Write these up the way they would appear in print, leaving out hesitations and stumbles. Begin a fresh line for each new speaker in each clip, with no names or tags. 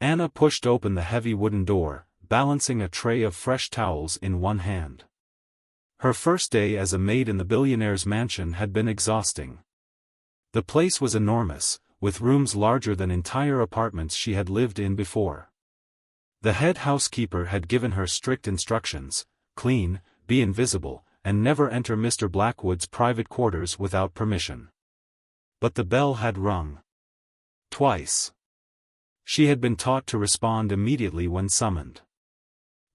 Anna pushed open the heavy wooden door, balancing a tray of fresh towels in one hand. Her first day as a maid in the billionaire's mansion had been exhausting. The place was enormous, with rooms larger than entire apartments she had lived in before. The head housekeeper had given her strict instructions: clean, be invisible, and never enter Mr. Blackwood's private quarters without permission. But the bell had rung. Twice. She had been taught to respond immediately when summoned.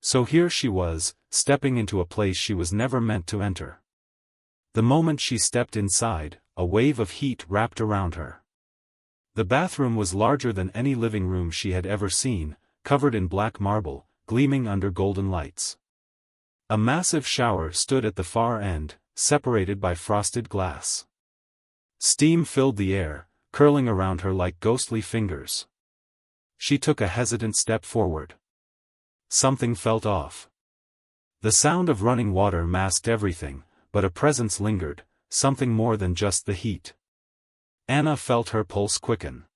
So here she was, stepping into a place she was never meant to enter. The moment she stepped inside, a wave of heat wrapped around her. The bathroom was larger than any living room she had ever seen, covered in black marble, gleaming under golden lights. A massive shower stood at the far end, separated by frosted glass. Steam filled the air, curling around her like ghostly fingers. She took a hesitant step forward. Something felt off. The sound of running water masked everything, but a presence lingered, something more than just the heat. Anna felt her pulse quicken.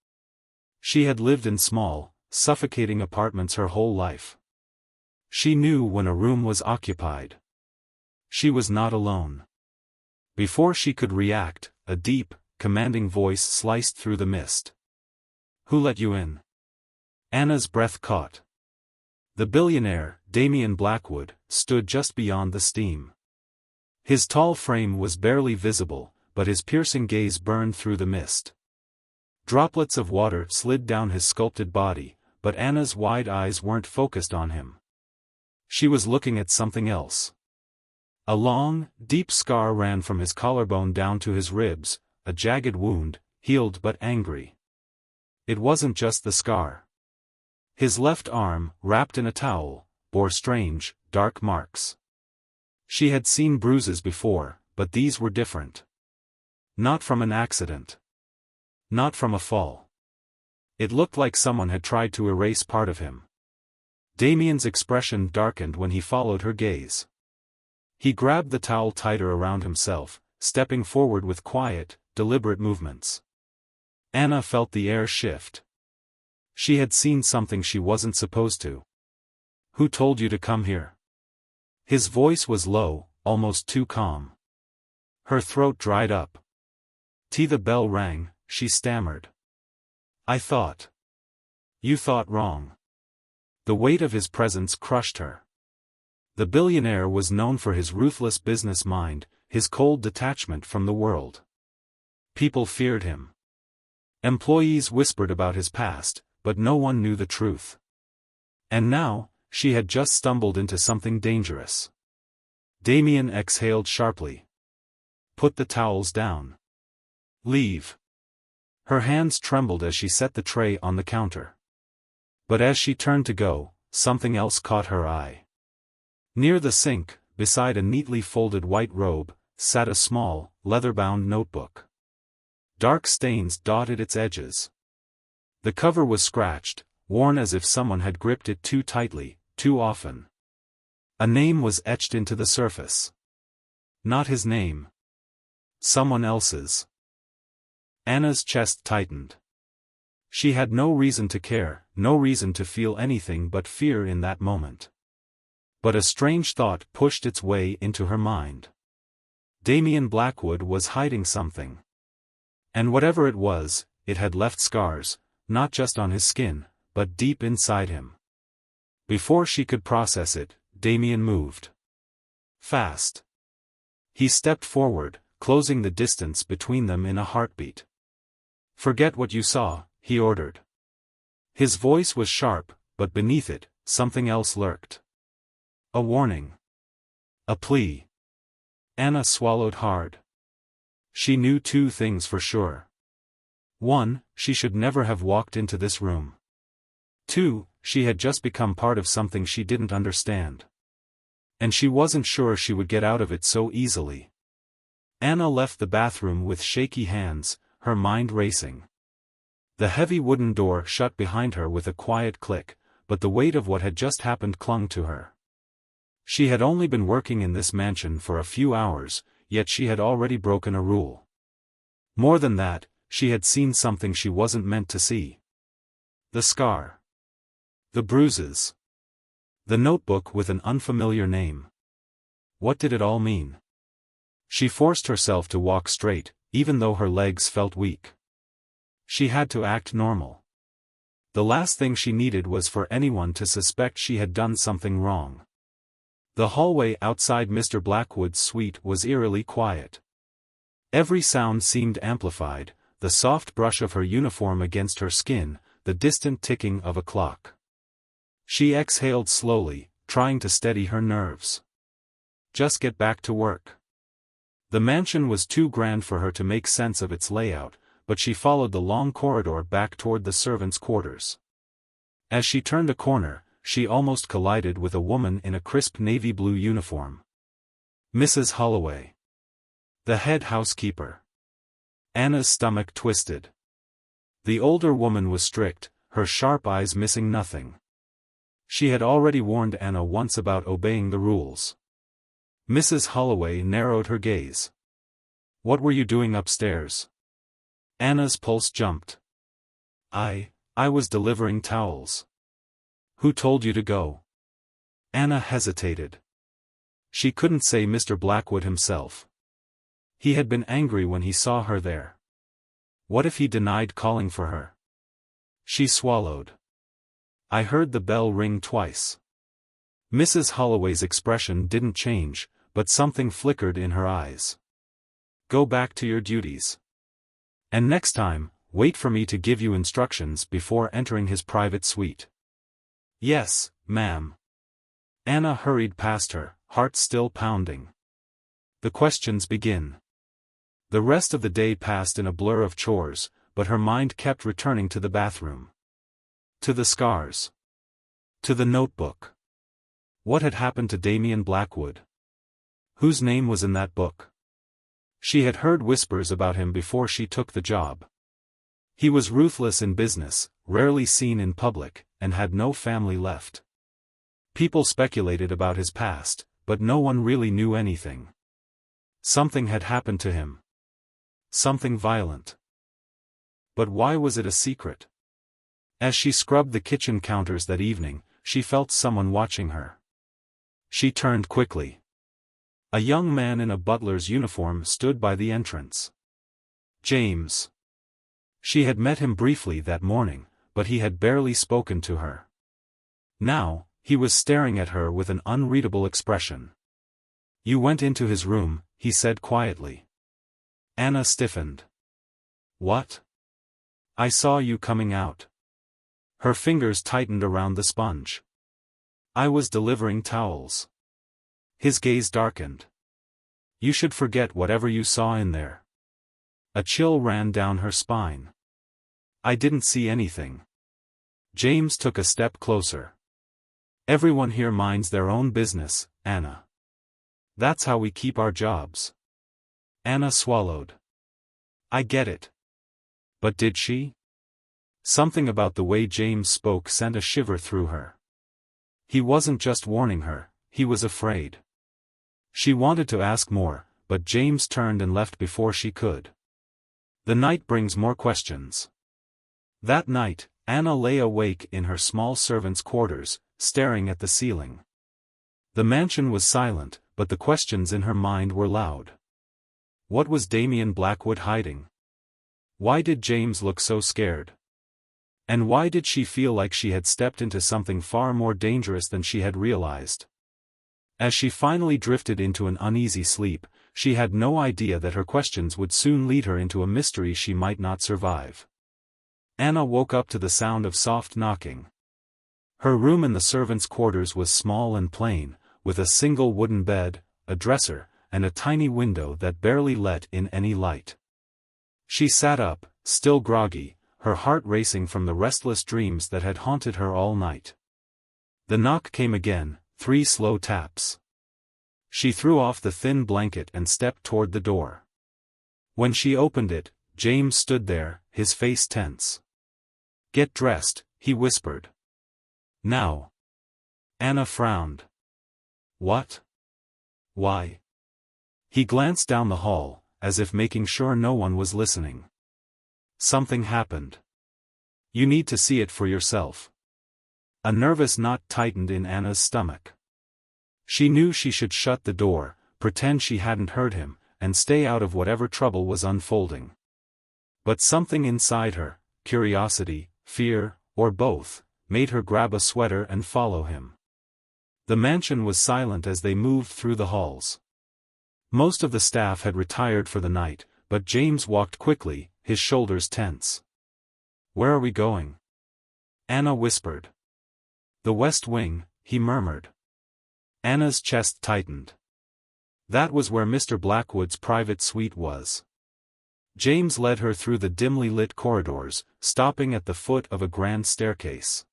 She had lived in small, suffocating apartments her whole life. She knew when a room was occupied. She was not alone. Before she could react, a deep, commanding voice sliced through the mist. "Who let you in?" Anna's breath caught. The billionaire, Damien Blackwood, stood just beyond the steam. His tall frame was barely visible, but his piercing gaze burned through the mist. Droplets of water slid down his sculpted body, but Anna's wide eyes weren't focused on him. She was looking at something else. A long, deep scar ran from his collarbone down to his ribs, a jagged wound, healed but angry. It wasn't just the scar. His left arm, wrapped in a towel, bore strange, dark marks. She had seen bruises before, but these were different. Not from an accident. Not from a fall. It looked like someone had tried to erase part of him. Damien's expression darkened when he followed her gaze. He grabbed the towel tighter around himself, stepping forward with quiet, deliberate movements. Anna felt the air shift. She had seen something she wasn't supposed to. "Who told you to come here?" His voice was low, almost too calm. Her throat dried up. The bell rang, she stammered. "I thought." "You thought wrong." The weight of his presence crushed her. The billionaire was known for his ruthless business mind, his cold detachment from the world. People feared him. Employees whispered about his past, but no one knew the truth. And now, she had just stumbled into something dangerous. Damien exhaled sharply. "Put the towels down. Leave." Her hands trembled as she set the tray on the counter. But as she turned to go, something else caught her eye. Near the sink, beside a neatly folded white robe, sat a small, leather-bound notebook. Dark stains dotted its edges. The cover was scratched, worn as if someone had gripped it too tightly, too often. A name was etched into the surface. Not his name. Someone else's. Anna's chest tightened. She had no reason to care, no reason to feel anything but fear in that moment. But a strange thought pushed its way into her mind. Damien Blackwood was hiding something. And whatever it was, it had left scars, not just on his skin, but deep inside him. Before she could process it, Damien moved. Fast. He stepped forward, closing the distance between them in a heartbeat. "Forget what you saw," he ordered. His voice was sharp, but beneath it, something else lurked. A warning. A plea. Anna swallowed hard. She knew two things for sure. 1, she should never have walked into this room. 2, she had just become part of something she didn't understand. And she wasn't sure she would get out of it so easily. Anna left the bathroom with shaky hands, her mind racing. The heavy wooden door shut behind her with a quiet click, but the weight of what had just happened clung to her. She had only been working in this mansion for a few hours, yet she had already broken a rule. More than that, she had seen something she wasn't meant to see. The scar. The bruises. The notebook with an unfamiliar name. What did it all mean? She forced herself to walk straight, even though her legs felt weak. She had to act normal. The last thing she needed was for anyone to suspect she had done something wrong. The hallway outside Mr. Blackwood's suite was eerily quiet. Every sound seemed amplified, the soft brush of her uniform against her skin, the distant ticking of a clock. She exhaled slowly, trying to steady her nerves. Just get back to work. The mansion was too grand for her to make sense of its layout, but she followed the long corridor back toward the servants' quarters. As she turned a corner, she almost collided with a woman in a crisp navy blue uniform. Mrs. Holloway. The head housekeeper. Anna's stomach twisted. The older woman was strict, her sharp eyes missing nothing. She had already warned Anna once about obeying the rules. Mrs. Holloway narrowed her gaze. What were you doing upstairs? Anna's pulse jumped. I was delivering towels. Who told you to go? Anna hesitated. She couldn't say Mr. Blackwood himself. He had been angry when he saw her there. What if he denied calling for her? She swallowed. I heard the bell ring twice. Mrs. Holloway's expression didn't change, but something flickered in her eyes. Go back to your duties. And next time, wait for me to give you instructions before entering his private suite. Yes, ma'am. Anna hurried past her, heart still pounding. The questions begin. The rest of the day passed in a blur of chores, but her mind kept returning to the bathroom. To the scars. To the notebook. What had happened to Damien Blackwood? Whose name was in that book? She had heard whispers about him before she took the job. He was ruthless in business, rarely seen in public, and had no family left. People speculated about his past, but no one really knew anything. Something had happened to him. Something violent. But why was it a secret? As she scrubbed the kitchen counters that evening, she felt someone watching her. She turned quickly. A young man in a butler's uniform stood by the entrance. James. She had met him briefly that morning, but he had barely spoken to her. Now, he was staring at her with an unreadable expression. You went into his room, he said quietly. Anna stiffened. What? I saw you coming out. Her fingers tightened around the sponge. I was delivering towels. His gaze darkened. You should forget whatever you saw in there. A chill ran down her spine. I didn't see anything. James took a step closer. Everyone here minds their own business, Anna. That's how we keep our jobs. Anna swallowed. I get it. But did she? Something about the way James spoke sent a shiver through her. He wasn't just warning her, he was afraid. She wanted to ask more, but James turned and left before she could. The night brings more questions. That night, Anna lay awake in her small servants' quarters, staring at the ceiling. The mansion was silent, but the questions in her mind were loud. What was Damien Blackwood hiding? Why did James look so scared? And why did she feel like she had stepped into something far more dangerous than she had realized? As she finally drifted into an uneasy sleep, she had no idea that her questions would soon lead her into a mystery she might not survive. Anna woke up to the sound of soft knocking. Her room in the servants' quarters was small and plain, with a single wooden bed, a dresser, and a tiny window that barely let in any light. She sat up, still groggy, her heart racing from the restless dreams that had haunted her all night. The knock came again, 3 slow taps. She threw off the thin blanket and stepped toward the door. When she opened it, James stood there, his face tense. Get dressed, he whispered. Now. Anna frowned. What? Why? He glanced down the hall, as if making sure no one was listening. Something happened. You need to see it for yourself. A nervous knot tightened in Anna's stomach. She knew she should shut the door, pretend she hadn't heard him, and stay out of whatever trouble was unfolding. But something inside her, curiosity, fear, or both, made her grab a sweater and follow him. The mansion was silent as they moved through the halls. Most of the staff had retired for the night, but James walked quickly, his shoulders tense. "Where are we going?" Anna whispered. "The West Wing," he murmured. Anna's chest tightened. That was where Mr. Blackwood's private suite was. James led her through the dimly lit corridors, stopping at the foot of a grand staircase.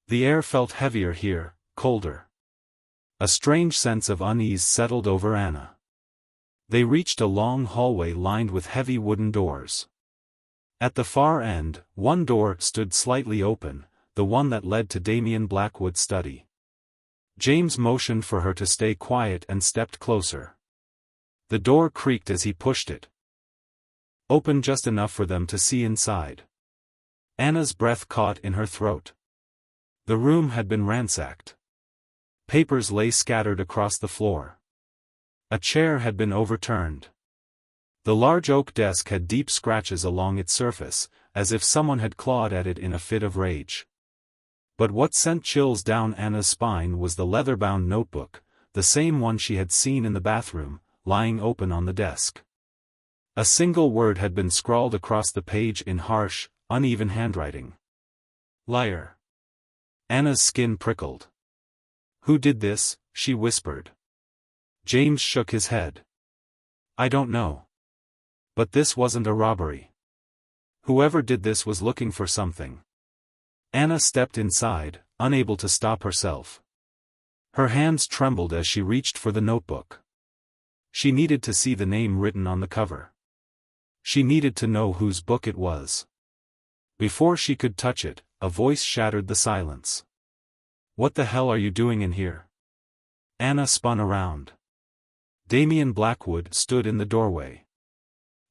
The air felt heavier here, colder. A strange sense of unease settled over Anna. They reached a long hallway lined with heavy wooden doors. At the far end, one door stood slightly open, the one that led to Damien Blackwood's study. James motioned for her to stay quiet and stepped closer. The door creaked as he pushed it open just enough for them to see inside. Anna's breath caught in her throat. The room had been ransacked. Papers lay scattered across the floor. A chair had been overturned. The large oak desk had deep scratches along its surface, as if someone had clawed at it in a fit of rage. But what sent chills down Anna's spine was the leather-bound notebook, the same one she had seen in the bathroom, lying open on the desk. A single word had been scrawled across the page in harsh, uneven handwriting. "Liar." Anna's skin prickled. "Who did this?" she whispered. James shook his head. "I don't know. But this wasn't a robbery. Whoever did this was looking for something." Anna stepped inside, unable to stop herself. Her hands trembled as she reached for the notebook. She needed to see the name written on the cover. She needed to know whose book it was. Before she could touch it, a voice shattered the silence. "What the hell are you doing in here?" Anna spun around. Damien Blackwood stood in the doorway.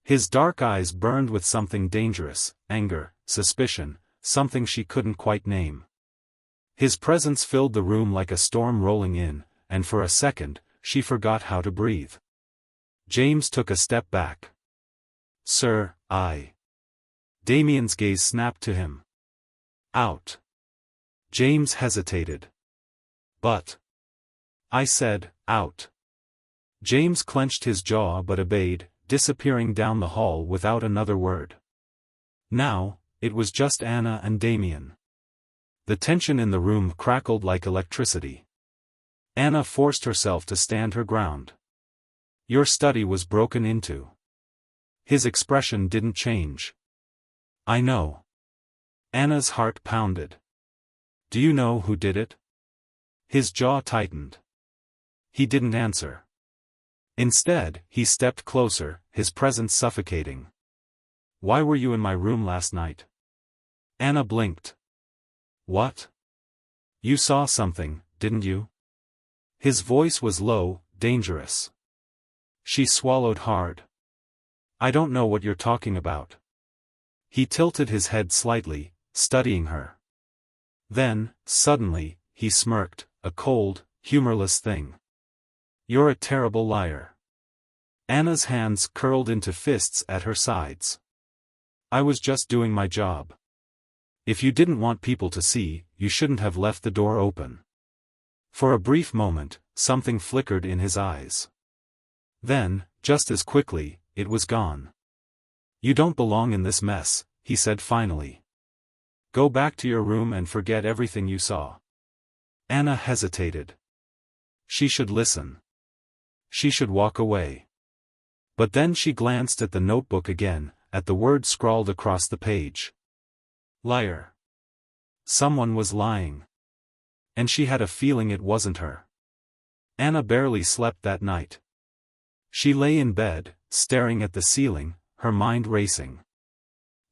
His dark eyes burned with something dangerous, anger, suspicion, something she couldn't quite name. His presence filled the room like a storm rolling in, and for a second, she forgot how to breathe. James took a step back. "Sir, I..." Damien's gaze snapped to him. "Out." James hesitated. "But..." "I said, out." James clenched his jaw but obeyed, disappearing down the hall without another word. Now, it was just Anna and Damien. The tension in the room crackled like electricity. Anna forced herself to stand her ground. "Your study was broken into." His expression didn't change. "I know." Anna's heart pounded. "Do you know who did it?" His jaw tightened. He didn't answer. Instead, he stepped closer, his presence suffocating. "Why were you in my room last night?" Anna blinked. "What? You saw something, didn't you?" His voice was low, dangerous. She swallowed hard. "I don't know what you're talking about." He tilted his head slightly, studying her. Then, suddenly, he smirked, a cold, humorless thing. "You're a terrible liar." Anna's hands curled into fists at her sides. "I was just doing my job. If you didn't want people to see, you shouldn't have left the door open." For a brief moment, something flickered in his eyes. Then, just as quickly, it was gone. "You don't belong in this mess," he said finally. "Go back to your room and forget everything you saw." Anna hesitated. She should listen. She should walk away. But then she glanced at the notebook again, at the word scrawled across the page. Liar. Someone was lying. And she had a feeling it wasn't her. Anna barely slept that night. She lay in bed, staring at the ceiling, her mind racing.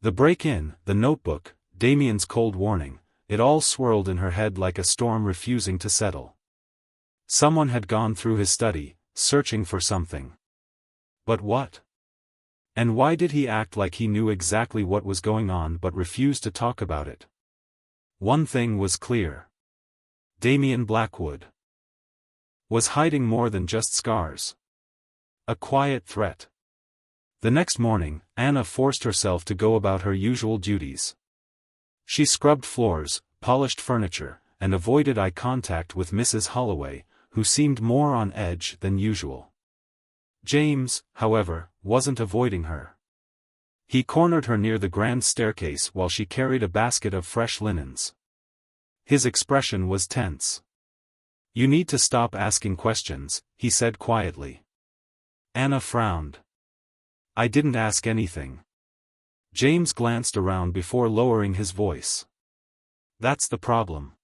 The break-in, the notebook, Damien's cold warning, it all swirled in her head like a storm refusing to settle. Someone had gone through his study, searching for something. But what? And why did he act like he knew exactly what was going on but refused to talk about it? One thing was clear. Damien Blackwood was hiding more than just scars. A quiet threat. The next morning, Anna forced herself to go about her usual duties. She scrubbed floors, polished furniture, and avoided eye contact with Mrs. Holloway, who seemed more on edge than usual. James, however, wasn't avoiding her. He cornered her near the grand staircase while she carried a basket of fresh linens. His expression was tense. "You need to stop asking questions," he said quietly. Anna frowned. "I didn't ask anything." James glanced around before lowering his voice. "That's the problem.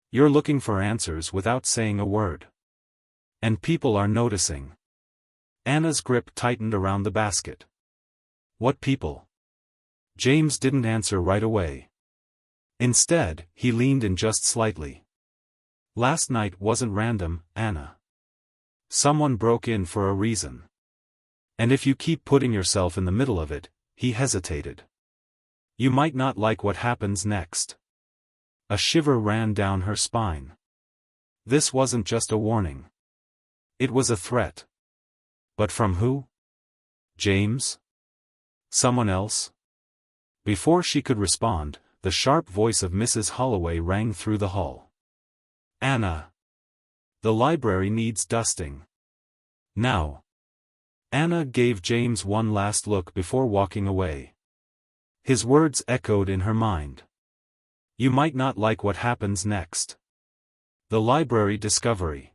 You're looking for answers without saying a word. And people are noticing." Anna's grip tightened around the basket. "What people?" James didn't answer right away. Instead, he leaned in just slightly. "Last night wasn't random, Anna. Someone broke in for a reason. And if you keep putting yourself in the middle of it," he hesitated, "you might not like what happens next." A shiver ran down her spine. This wasn't just a warning. It was a threat. But from who? James? Someone else? Before she could respond, the sharp voice of Mrs. Holloway rang through the hall. "Anna! The library needs dusting. Now." Anna gave James one last look before walking away. His words echoed in her mind. "You might not like what happens next." The library discovery.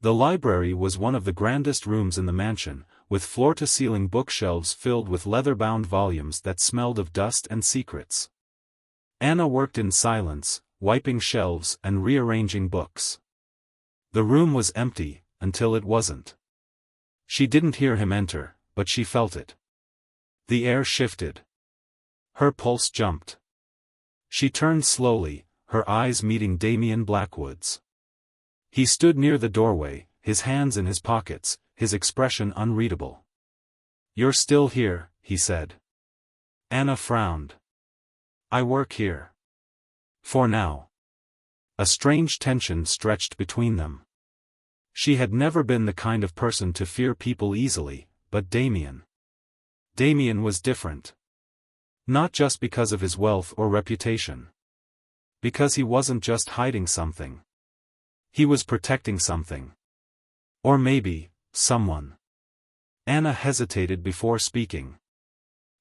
The library was one of the grandest rooms in the mansion, with floor-to-ceiling bookshelves filled with leather-bound volumes that smelled of dust and secrets. Anna worked in silence, wiping shelves and rearranging books. The room was empty, until it wasn't. She didn't hear him enter, but she felt it. The air shifted. Her pulse jumped. She turned slowly, her eyes meeting Damien Blackwood's. He stood near the doorway, his hands in his pockets, his expression unreadable. "You're still here," he said. Anna frowned. "I work here. For now." A strange tension stretched between them. She had never been the kind of person to fear people easily, but Damien was different. Not just because of his wealth or reputation. Because he wasn't just hiding something. He was protecting something. Or maybe, someone. Anna hesitated before speaking.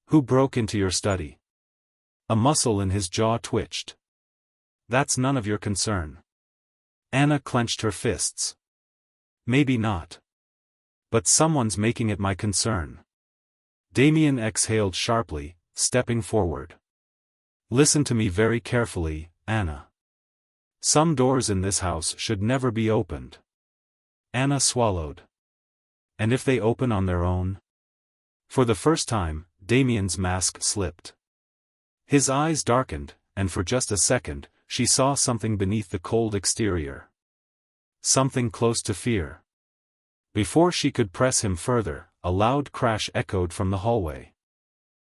"Who broke into your study?" A muscle in his jaw twitched. "That's none of your concern." Anna clenched her fists. "Maybe not. But someone's making it my concern." Damien exhaled sharply, stepping forward. "Listen to me very carefully, Anna. Some doors in this house should never be opened." Anna swallowed. "And if they open on their own?" For the first time, Damien's mask slipped. His eyes darkened, and for just a second, she saw something beneath the cold exterior. Something close to fear. Before she could press him further, a loud crash echoed from the hallway.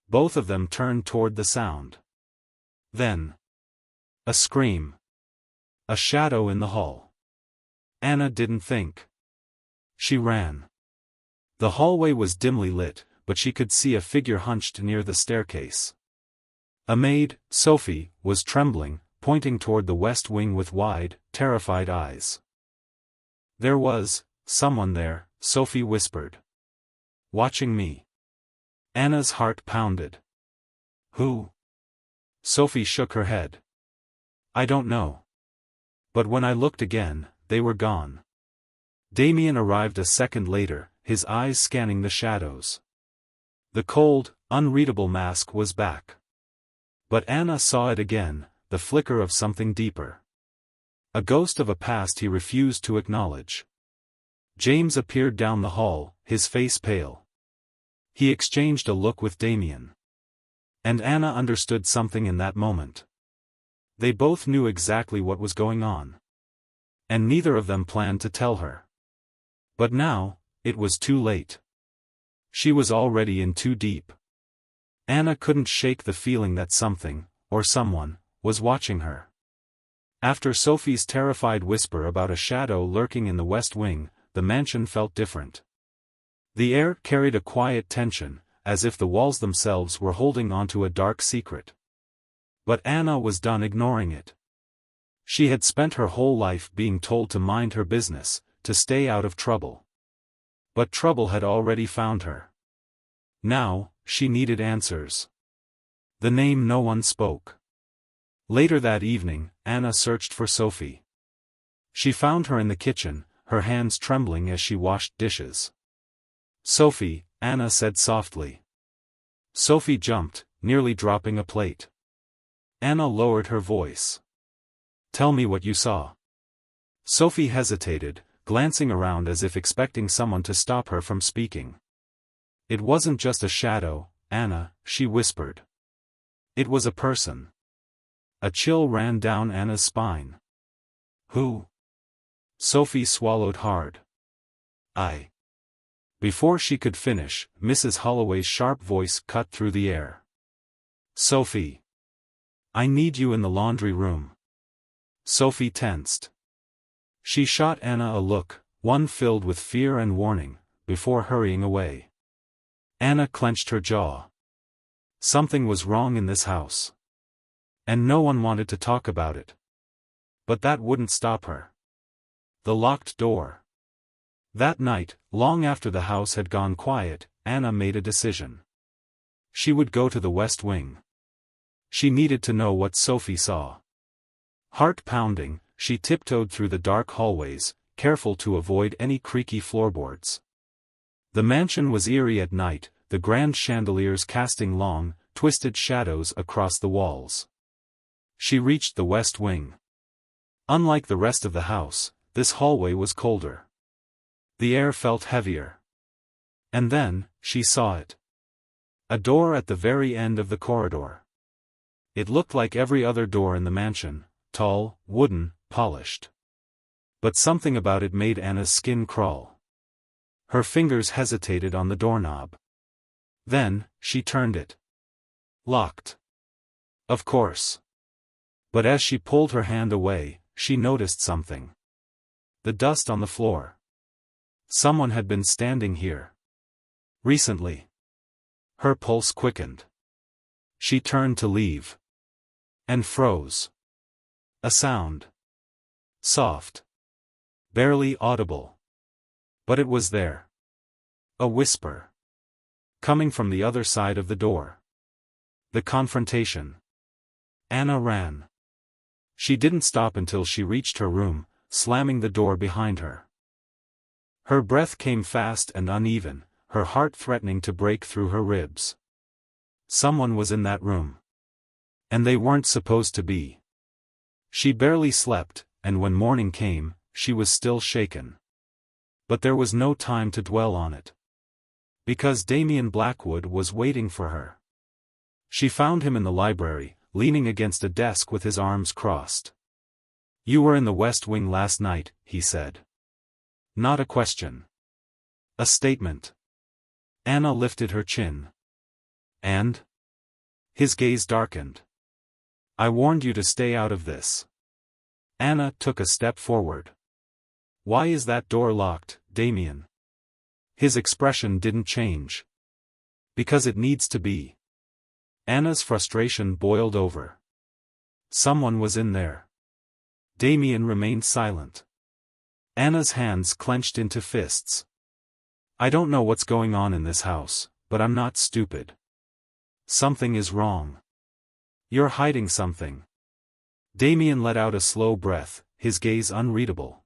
Both of them turned toward the sound. Then, a scream. A shadow in the hall. Anna didn't think. She ran. The hallway was dimly lit, but she could see a figure hunched near the staircase. A maid, Sophie, was trembling, pointing toward the west wing with wide, terrified eyes. "There was someone there," Sophie whispered. "Watching me." Anna's heart pounded. "Who?" Sophie shook her head. "I don't know. But when I looked again, they were gone." Damien arrived a second later, his eyes scanning the shadows. The cold, unreadable mask was back. But Anna saw it again, the flicker of something deeper. A ghost of a past he refused to acknowledge. James appeared down the hall, his face pale. He exchanged a look with Damien. And Anna understood something in that moment. They both knew exactly what was going on. And neither of them planned to tell her. But now, it was too late. She was already in too deep. Anna couldn't shake the feeling that something, or someone, was watching her. After Sophie's terrified whisper about a shadow lurking in the west wing, the mansion felt different. The air carried a quiet tension, as if the walls themselves were holding onto a dark secret. But Anna was done ignoring it. She had spent her whole life being told to mind her business, to stay out of trouble. But trouble had already found her. Now, she needed answers. The name no one spoke. Later that evening, Anna searched for Sophie. She found her in the kitchen, her hands trembling as she washed dishes. "Sophie," Anna said softly. Sophie jumped, nearly dropping a plate. Anna lowered her voice. "Tell me what you saw." Sophie hesitated, glancing around as if expecting someone to stop her from speaking. "It wasn't just a shadow, Anna," she whispered. "It was a person." A chill ran down Anna's spine. "Who?" Sophie swallowed hard. "I." Before she could finish, Mrs. Holloway's sharp voice cut through the air. "Sophie. I need you in the laundry room." Sophie tensed. She shot Anna a look, one filled with fear and warning, before hurrying away. Anna clenched her jaw. Something was wrong in this house. And no one wanted to talk about it. But that wouldn't stop her. The locked door. That night, long after the house had gone quiet, Anna made a decision. She would go to the West Wing. She needed to know what Sophie saw. Heart pounding, she tiptoed through the dark hallways, careful to avoid any creaky floorboards. The mansion was eerie at night, the grand chandeliers casting long, twisted shadows across the walls. She reached the West Wing. Unlike the rest of the house, this hallway was colder. The air felt heavier. And then, she saw it. A door at the very end of the corridor. It looked like every other door in the mansion, tall, wooden, polished. But something about it made Anna's skin crawl. Her fingers hesitated on the doorknob. Then, she turned it. Locked. Of course. But as she pulled her hand away, she noticed something. The dust on the floor. Someone had been standing here. Recently. Her pulse quickened. She turned to leave. And froze. A sound. Soft. Barely audible. But it was there. A whisper. Coming from the other side of the door. The confrontation. Anna ran. She didn't stop until she reached her room, slamming the door behind her. Her breath came fast and uneven, her heart threatening to break through her ribs. Someone was in that room. And they weren't supposed to be. She barely slept, and when morning came, she was still shaken. But there was no time to dwell on it. Because Damien Blackwood was waiting for her. She found him in the library, leaning against a desk with his arms crossed. "You were in the West Wing last night," he said. Not a question. A statement. Anna lifted her chin. "And?" His gaze darkened. "I warned you to stay out of this." Anna took a step forward. "Why is that door locked, Damien?" His expression didn't change. "Because it needs to be." Anna's frustration boiled over. Someone was in there. Damien remained silent. Anna's hands clenched into fists. "I don't know what's going on in this house, but I'm not stupid. Something is wrong. You're hiding something." Damien let out a slow breath, his gaze unreadable.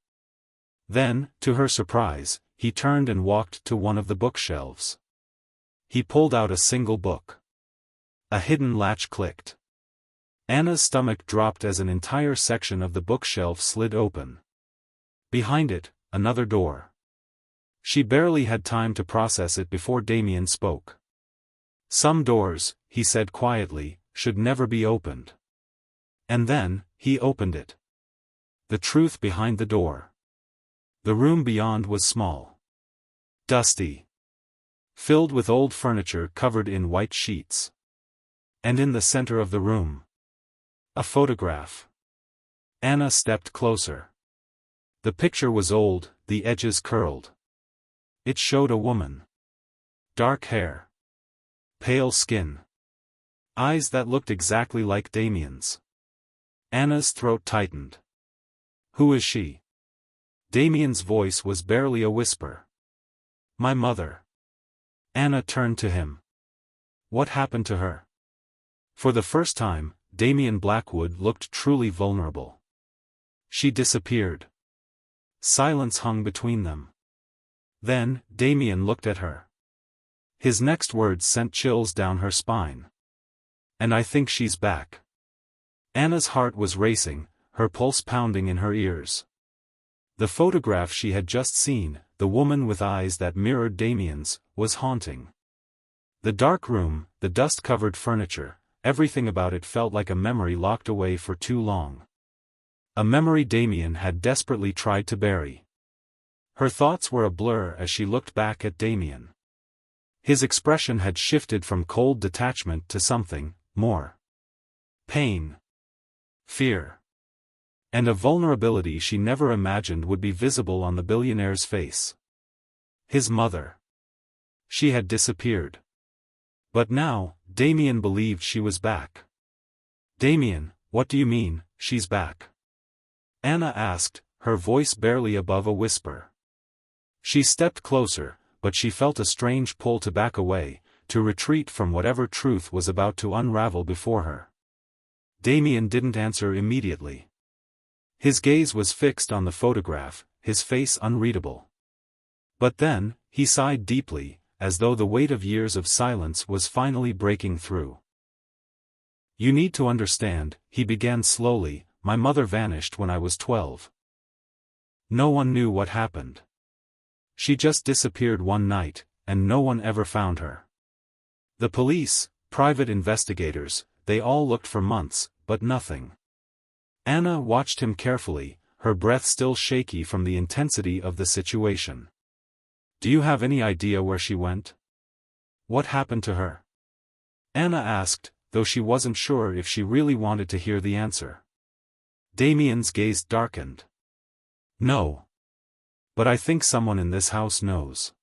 Then, to her surprise, he turned and walked to one of the bookshelves. He pulled out a single book. A hidden latch clicked. Anna's stomach dropped as an entire section of the bookshelf slid open. Behind it, another door. She barely had time to process it before Damien spoke. "Some doors," he said quietly, "should never be opened." And then, he opened it. The truth behind the door. The room beyond was small. Dusty. Filled with old furniture covered in white sheets. And in the center of the room. A photograph. Anna stepped closer. The picture was old, the edges curled. It showed a woman. Dark hair. Pale skin. Eyes that looked exactly like Damien's. Anna's throat tightened. Who is she? Damien's voice was barely a whisper. My mother. Anna turned to him. What happened to her? For the first time, Damien Blackwood looked truly vulnerable. She disappeared. Silence hung between them. Then, Damien looked at her. His next words sent chills down her spine. And I think she's back. Anna's heart was racing, her pulse pounding in her ears. The photograph she had just seen, the woman with eyes that mirrored Damien's, was haunting. The dark room, the dust-covered furniture, everything about it felt like a memory locked away for too long. A memory Damien had desperately tried to bury. Her thoughts were a blur as she looked back at Damien. His expression had shifted from cold detachment to something more. Pain. Fear. And a vulnerability she never imagined would be visible on the billionaire's face. His mother. She had disappeared. But now, Damien believed she was back. Damien, what do you mean, she's back? Anna asked, her voice barely above a whisper. She stepped closer, but she felt a strange pull to back away, to retreat from whatever truth was about to unravel before her. Damien didn't answer immediately. His gaze was fixed on the photograph, his face unreadable. But then, he sighed deeply, as though the weight of years of silence was finally breaking through. You need to understand, he began slowly, my mother vanished when I was 12. No one knew what happened. She just disappeared one night, and no one ever found her. The police, private investigators, they all looked for months, but nothing. Anna watched him carefully, her breath still shaky from the intensity of the situation. Do you have any idea where she went? What happened to her? Anna asked, though she wasn't sure if she really wanted to hear the answer. Damien's gaze darkened. No. But I think someone in this house knows.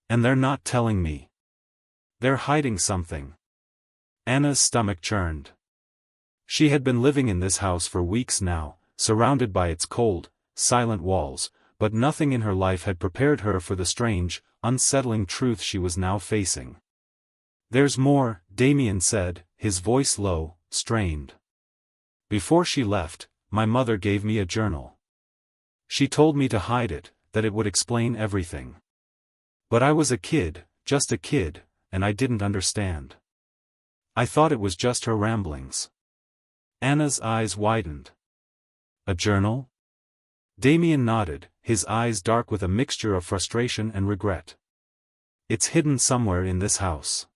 And they're not telling me. They're hiding something. Anna's stomach churned. She had been living in this house for weeks now, surrounded by its cold, silent walls, but nothing in her life had prepared her for the strange, unsettling truth she was now facing. There's more, Damien said, his voice low, strained. Before she left, my mother gave me a journal. She told me to hide it, that it would explain everything. But I was a kid, just a kid, and I didn't understand. I thought it was just her ramblings. Anna's eyes widened. A journal? Damien nodded, his eyes dark with a mixture of frustration and regret. It's hidden somewhere in this house.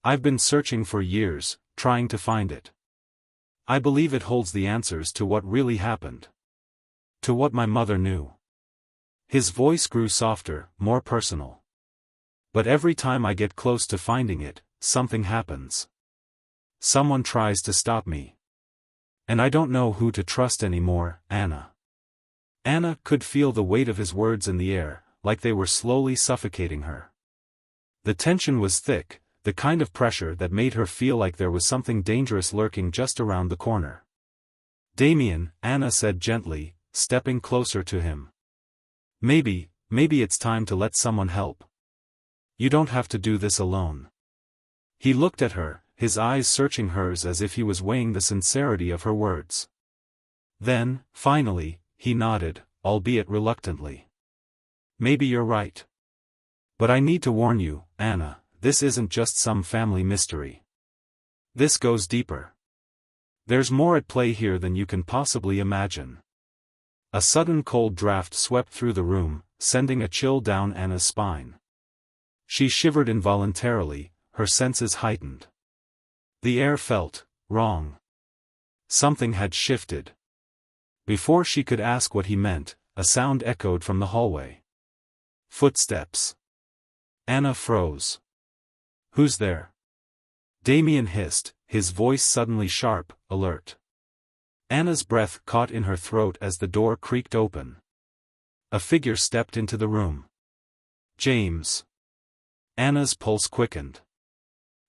I've been searching for years, trying to find it. I believe it holds the answers to what really happened. To what my mother knew. His voice grew softer, more personal. But every time I get close to finding it, something happens. Someone tries to stop me. And I don't know who to trust anymore, Anna. Anna could feel the weight of his words in the air, like they were slowly suffocating her. The tension was thick, the kind of pressure that made her feel like there was something dangerous lurking just around the corner. Damien, Anna said gently, stepping closer to him. Maybe it's time to let someone help. You don't have to do this alone. He looked at her, his eyes searching hers as if he was weighing the sincerity of her words. Then, finally, he nodded, albeit reluctantly. Maybe you're right. But I need to warn you, Anna, this isn't just some family mystery. This goes deeper. There's more at play here than you can possibly imagine. A sudden cold draft swept through the room, sending a chill down Anna's spine. She shivered involuntarily, her senses heightened. The air felt wrong. Something had shifted. Before she could ask what he meant, a sound echoed from the hallway. Footsteps. Anna froze. Who's there? Damien hissed, his voice suddenly sharp, alert. Anna's breath caught in her throat as the door creaked open. A figure stepped into the room. James. Anna's pulse quickened.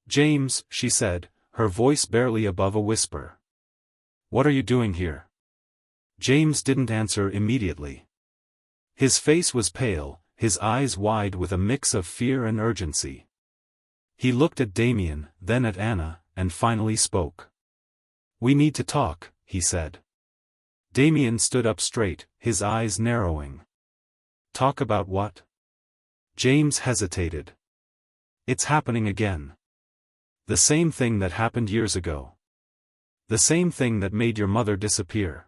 James, she said, her voice barely above a whisper. What are you doing here? James didn't answer immediately. His face was pale, his eyes wide with a mix of fear and urgency. He looked at Damien, then at Anna, and finally spoke. We need to talk, he said. Damien stood up straight, his eyes narrowing. Talk about what? James hesitated. It's happening again. The same thing that happened years ago. The same thing that made your mother disappear.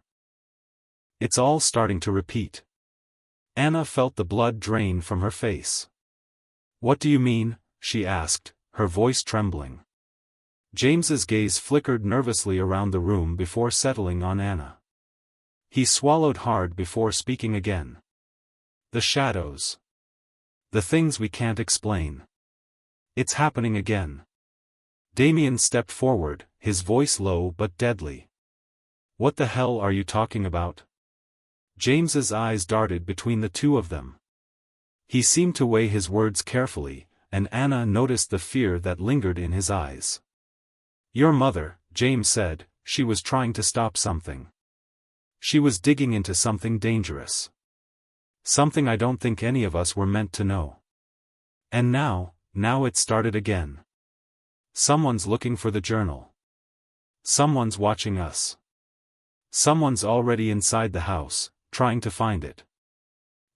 It's all starting to repeat. Anna felt the blood drain from her face. What do you mean? She asked, her voice trembling. James's gaze flickered nervously around the room before settling on Anna. He swallowed hard before speaking again. The shadows. The things we can't explain. It's happening again. Damien stepped forward, his voice low but deadly. What the hell are you talking about? James's eyes darted between the two of them. He seemed to weigh his words carefully, and Anna noticed the fear that lingered in his eyes. Your mother, James said, she was trying to stop something. She was digging into something dangerous. Something I don't think any of us were meant to know. And now it started again. Someone's looking for the journal. Someone's watching us. Someone's already inside the house, trying to find it.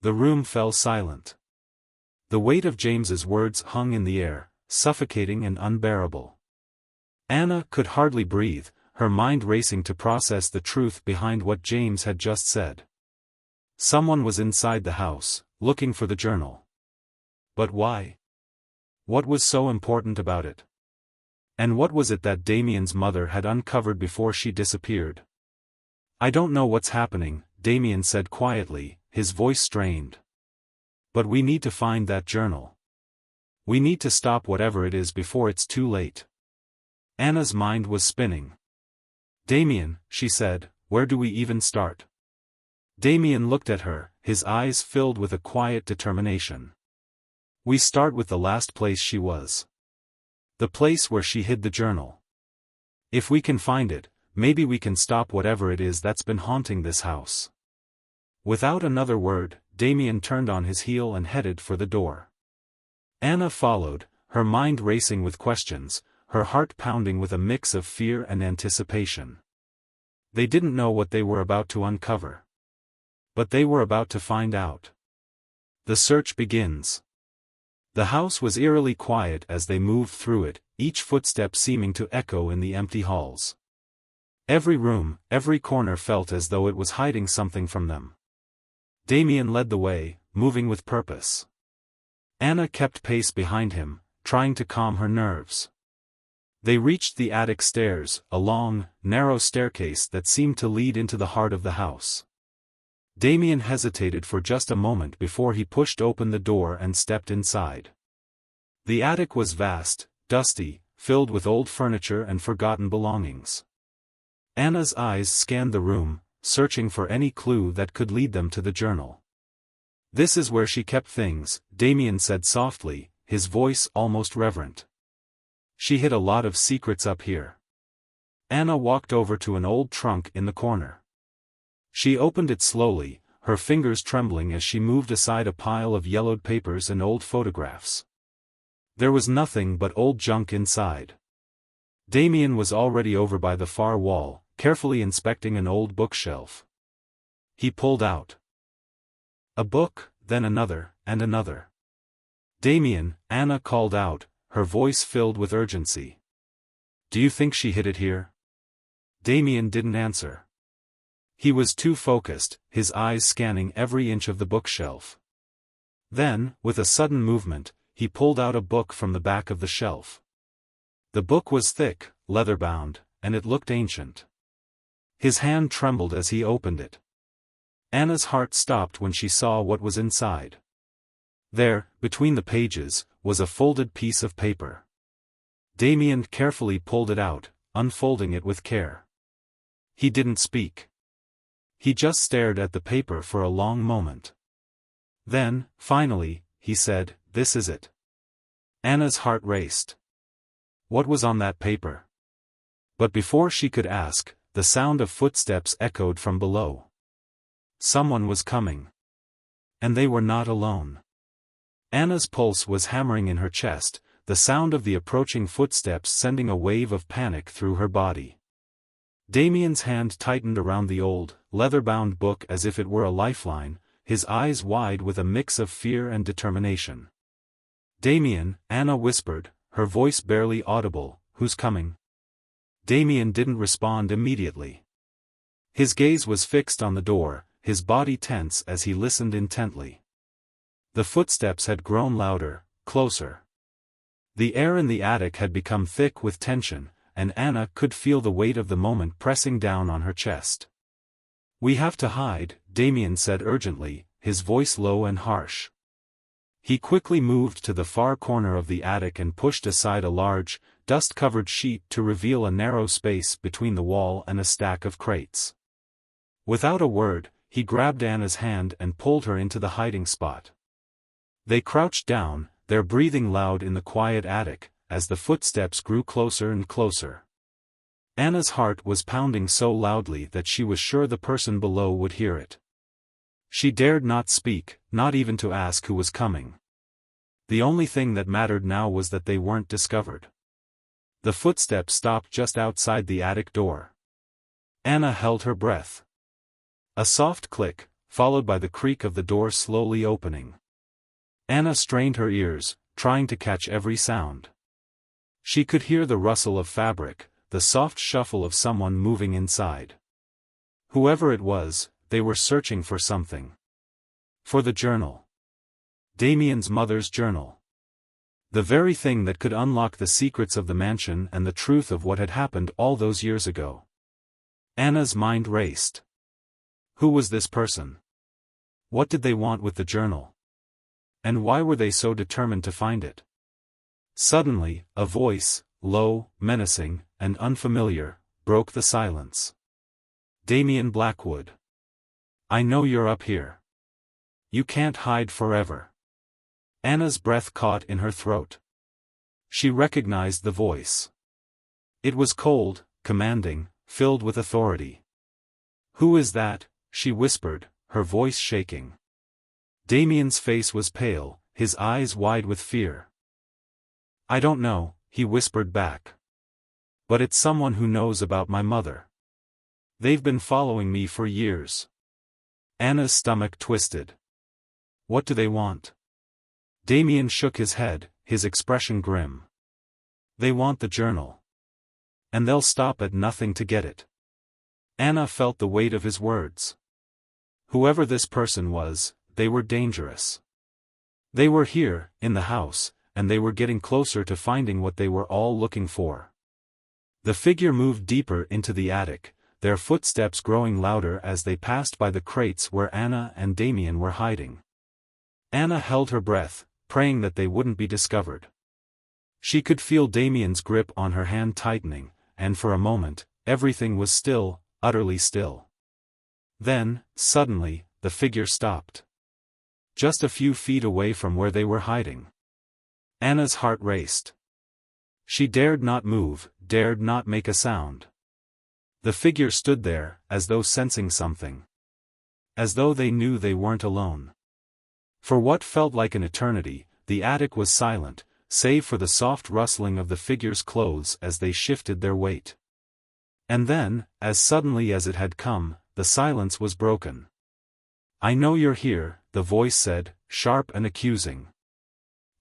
The room fell silent. The weight of James's words hung in the air, suffocating and unbearable. Anna could hardly breathe, her mind racing to process the truth behind what James had just said. Someone was inside the house, looking for the journal. But why? What was so important about it? And what was it that Damien's mother had uncovered before she disappeared? I don't know what's happening, Damien said quietly, his voice strained. But we need to find that journal. We need to stop whatever it is before it's too late. Anna's mind was spinning. Damien, she said, where do we even start? Damien looked at her, his eyes filled with a quiet determination. We start with the last place she was. The place where she hid the journal. If we can find it, maybe we can stop whatever it is that's been haunting this house. Without another word, Damien turned on his heel and headed for the door. Anna followed, her mind racing with questions, her heart pounding with a mix of fear and anticipation. They didn't know what they were about to uncover. But they were about to find out. The search begins. The house was eerily quiet as they moved through it, each footstep seeming to echo in the empty halls. Every room, every corner felt as though it was hiding something from them. Damien led the way, moving with purpose. Anna kept pace behind him, trying to calm her nerves. They reached the attic stairs, a long, narrow staircase that seemed to lead into the heart of the house. Damien hesitated for just a moment before he pushed open the door and stepped inside. The attic was vast, dusty, filled with old furniture and forgotten belongings. Anna's eyes scanned the room, searching for any clue that could lead them to the journal. This is where she kept things, Damien said softly, his voice almost reverent. She hid a lot of secrets up here. Anna walked over to an old trunk in the corner. She opened it slowly, her fingers trembling as she moved aside a pile of yellowed papers and old photographs. There was nothing but old junk inside. Damien was already over by the far wall, carefully inspecting an old bookshelf. He pulled out a book, then another, and another. Damien, Anna called out, her voice filled with urgency. Do you think she hid it here? Damien didn't answer. He was too focused, his eyes scanning every inch of the bookshelf. Then, with a sudden movement, he pulled out a book from the back of the shelf. The book was thick, leather-bound, and it looked ancient. His hand trembled as he opened it. Anna's heart stopped when she saw what was inside. There, between the pages, was a folded piece of paper. Damien carefully pulled it out, unfolding it with care. He didn't speak. He just stared at the paper for a long moment. Then, finally, he said, "This is it." Anna's heart raced. What was on that paper? But before she could ask, the sound of footsteps echoed from below. Someone was coming. And they were not alone. Anna's pulse was hammering in her chest, the sound of the approaching footsteps sending a wave of panic through her body. Damien's hand tightened around the old, leather-bound book as if it were a lifeline, his eyes wide with a mix of fear and determination. "Damien," Anna whispered, her voice barely audible, "who's coming?" Damien didn't respond immediately. His gaze was fixed on the door, his body tense as he listened intently. The footsteps had grown louder, closer. The air in the attic had become thick with tension, and Anna could feel the weight of the moment pressing down on her chest. "We have to hide," Damien said urgently, his voice low and harsh. He quickly moved to the far corner of the attic and pushed aside a large, dust-covered sheet to reveal a narrow space between the wall and a stack of crates. Without a word, he grabbed Anna's hand and pulled her into the hiding spot. They crouched down, their breathing loud in the quiet attic, as the footsteps grew closer and closer. Anna's heart was pounding so loudly that she was sure the person below would hear it. She dared not speak, not even to ask who was coming. The only thing that mattered now was that they weren't discovered. The footsteps stopped just outside the attic door. Anna held her breath. A soft click, followed by the creak of the door slowly opening. Anna strained her ears, trying to catch every sound. She could hear the rustle of fabric, the soft shuffle of someone moving inside. Whoever it was, they were searching for something. For the journal. Damien's mother's journal. The very thing that could unlock the secrets of the mansion and the truth of what had happened all those years ago. Anna's mind raced. Who was this person? What did they want with the journal? And why were they so determined to find it? Suddenly, a voice, low, menacing, and unfamiliar, broke the silence. "Damien Blackwood. I know you're up here. You can't hide forever." Anna's breath caught in her throat. She recognized the voice. It was cold, commanding, filled with authority. "Who is that?" she whispered, her voice shaking. Damien's face was pale, his eyes wide with fear. "I don't know," he whispered back. "But it's someone who knows about my mother. They've been following me for years." Anna's stomach twisted. "What do they want?" Damien shook his head, his expression grim. "They want the journal. And they'll stop at nothing to get it." Anna felt the weight of his words. Whoever this person was, they were dangerous. They were here, in the house, and they were getting closer to finding what they were all looking for. The figure moved deeper into the attic, their footsteps growing louder as they passed by the crates where Anna and Damien were hiding. Anna held her breath, praying that they wouldn't be discovered. She could feel Damien's grip on her hand tightening, and for a moment, everything was still, utterly still. Then, suddenly, the figure stopped. Just a few feet away from where they were hiding. Anna's heart raced. She dared not move, dared not make a sound. The figure stood there, as though sensing something. As though they knew they weren't alone. For what felt like an eternity, the attic was silent, save for the soft rustling of the figure's clothes as they shifted their weight. And then, as suddenly as it had come, the silence was broken. "I know you're here," the voice said, sharp and accusing.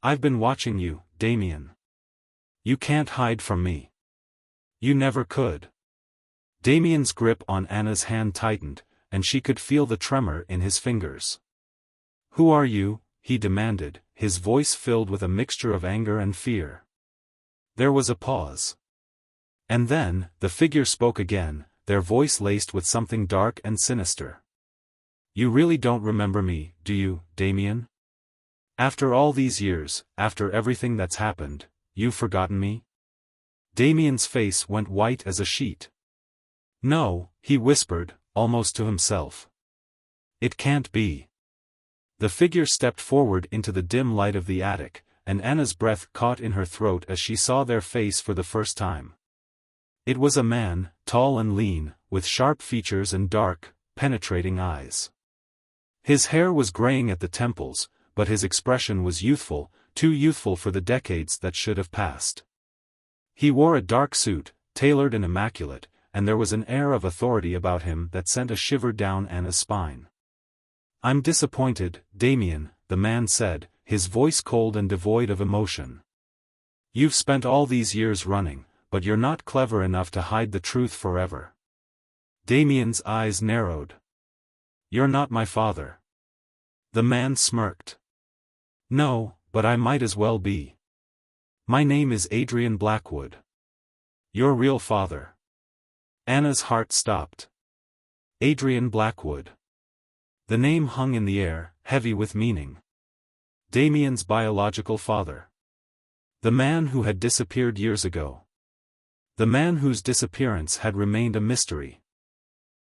"I've been watching you, Damien. You can't hide from me. You never could." Damien's grip on Anna's hand tightened, and she could feel the tremor in his fingers. "Who are you?" he demanded, his voice filled with a mixture of anger and fear. There was a pause. And then, the figure spoke again, their voice laced with something dark and sinister. "You really don't remember me, do you, Damien? After all these years, after everything that's happened, you've forgotten me?" Damien's face went white as a sheet. "No," he whispered, almost to himself. "It can't be." The figure stepped forward into the dim light of the attic, and Anna's breath caught in her throat as she saw their face for the first time. It was a man, tall and lean, with sharp features and dark, penetrating eyes. His hair was graying at the temples, but his expression was youthful, too youthful for the decades that should have passed. He wore a dark suit, tailored and immaculate, and there was an air of authority about him that sent a shiver down Anna's spine. "I'm disappointed, Damien," the man said, his voice cold and devoid of emotion. "You've spent all these years running, but you're not clever enough to hide the truth forever." Damien's eyes narrowed. "You're not my father." The man smirked. "No, but I might as well be. My name is Adrian Blackwood." "Your real father?" Anna's heart stopped. Adrian Blackwood. The name hung in the air, heavy with meaning. Damien's biological father. The man who had disappeared years ago. The man whose disappearance had remained a mystery.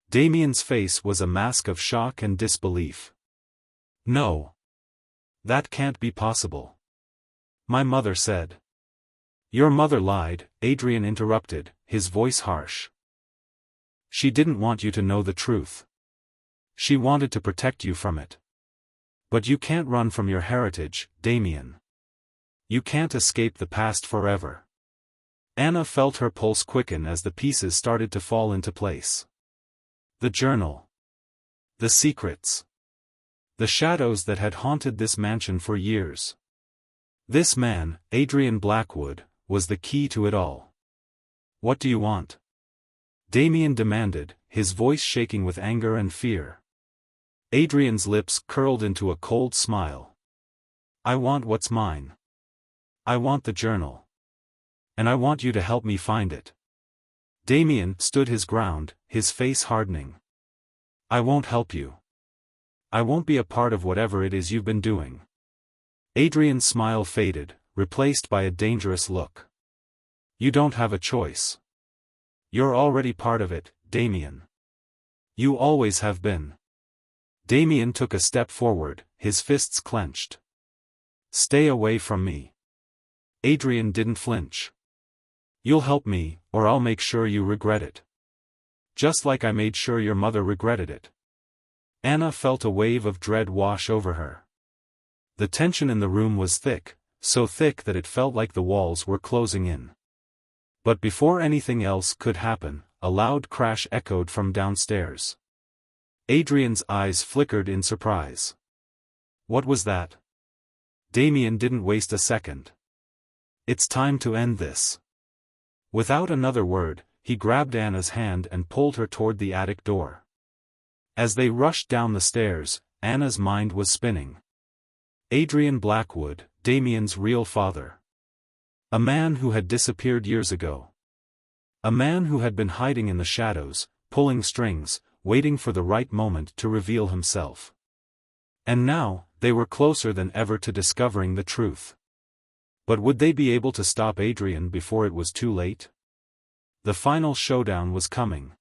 Damien's face was a mask of shock and disbelief. "No. That can't be possible. My mother said." "Your mother lied," Adrian interrupted, his voice harsh. "She didn't want you to know the truth. She wanted to protect you from it. But you can't run from your heritage, Damien. You can't escape the past forever." Anna felt her pulse quicken as the pieces started to fall into place. The journal. The secrets. The shadows that had haunted this mansion for years. This man, Adrian Blackwood, was the key to it all. "What do you want?" Damien demanded, his voice shaking with anger and fear. Adrian's lips curled into a cold smile. "I want what's mine. I want the journal. And I want you to help me find it." Damien stood his ground, his face hardening. "I won't help you. I won't be a part of whatever it is you've been doing." Adrian's smile faded, replaced by a dangerous look. "You don't have a choice. You're already part of it, Damien. You always have been." Damien took a step forward, his fists clenched. "Stay away from me." Adrian didn't flinch. "You'll help me, or I'll make sure you regret it. Just like I made sure your mother regretted it." Anna felt a wave of dread wash over her. The tension in the room was thick, so thick that it felt like the walls were closing in. But before anything else could happen, a loud crash echoed from downstairs. Adrian's eyes flickered in surprise. What was that? Damien didn't waste a second. "It's time to end this." Without another word, he grabbed Anna's hand and pulled her toward the attic door. As they rushed down the stairs, Anna's mind was spinning. Adrian Blackwood, Damien's real father. A man who had disappeared years ago. A man who had been hiding in the shadows, pulling strings, waiting for the right moment to reveal himself. And now, they were closer than ever to discovering the truth. But would they be able to stop Adrian before it was too late? The final showdown was coming.